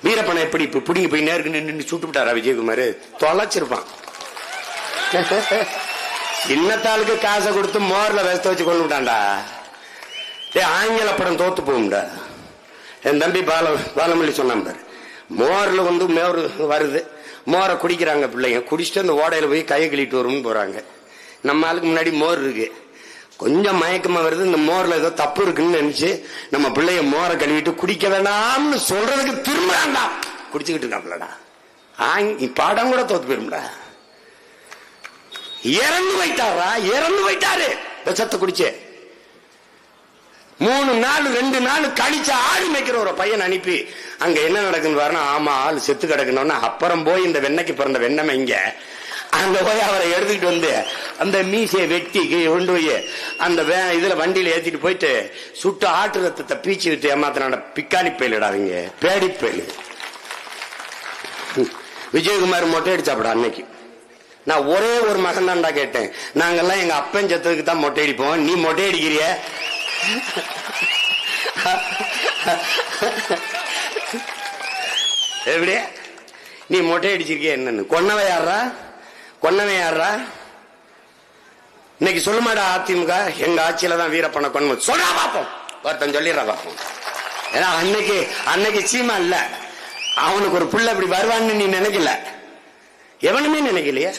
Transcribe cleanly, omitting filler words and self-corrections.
வீரப்பனை எப்படி இப்ப புடிங்கி போய் நேருக்கு நின்று சுட்டு விட்டாரா விஜயகுமார்? தொலைச்சிருப்பான். சின்னத்தாளுக்கு காசை கொடுத்து மோர்ல வேஸ்த வச்சு கொண்டு விட்டான்டா. ஆங்கில படம் தோத்து போகும்டா. என் தம்பி பாலமல்லி சொன்னான் பாரு, மோர்ல மோர் வருது, மோரை குடிக்கிறாங்க பிள்ளைங்க, குடிச்சிட்டு அந்த ஓடையில போய் கையை கழிட்டு வரும்னு போறாங்க. நம்ம ஆளுக்கு முன்னாடி மோர் இருக்கு, கொஞ்சம் மயக்கமா வருது, இந்த மோர்ல ஏதோ தப்பு இருக்குன்னு நினைச்சு நம்ம பிள்ளைய மோரை கழுவிட்டு குடிக்க வேண்டாம்னு சொல்றதுக்கு திரும்ப குடிச்சுக்கிட்டு இருக்காப்லடா. படம் கூட தோத்து போயிரும்டா. இறந்து போயிட்டாரு விஷத்தை குடிச்சு. 3 நாள் 2 நாள் கழிச்சு ஆடு மேய்க்கிற ஒரு பையன் அனுப்பி அங்க என்ன நடக்குன்னு பாருன்னா, ஆமா ஆள் செத்து கிடக்கணும்னா அப்புறம் போய் இந்த வெண்ணைக்கு பிறந்த வெண்ணமை இங்க அங்க போய் அவரை எடுத்துக்கிட்டு வந்து அந்த மீசையை வெட்டி கொண்டு போய் அந்த இதுல வண்டியில ஏத்திட்டு போயிட்டு சுட்டு ஆட்டு ரத்தத்தை பீச்சு விட்டு ஏமாத்தின பிக்காலி பயிலிடாதீங்க, பேடி பயிலு. விஜயகுமார் மொட்டை அடிச்சாப்படா அன்னைக்கு. நான் ஒரே ஒரு மகன் தான்டா கேட்டேன். நாங்கெல்லாம் எங்க அப்பன் செத்ததுக்கு தான் மொட்டை அடிப்போம், நீ மொட்டை அடிக்கிறிய? எப்படி நீ மொட்டை அடிச்சிருக்கிய? என்னன்னு கொன்னவை யாரா? இன்னைக்கு சொல்லுமாடா அதிமுக எங்க ஆட்சியில தான் வீரப்பனை கொண்டு சொல்றா பாப்போம், ஒருத்தன் சொல்லிடுறா பாப்போம். ஏன்னா அன்னைக்கு சீமா இல்ல, அவனுக்கு ஒரு புள்ள இப்படி வருவான்னு நீ நினைக்கல, எவனுமே நினைக்கலையே.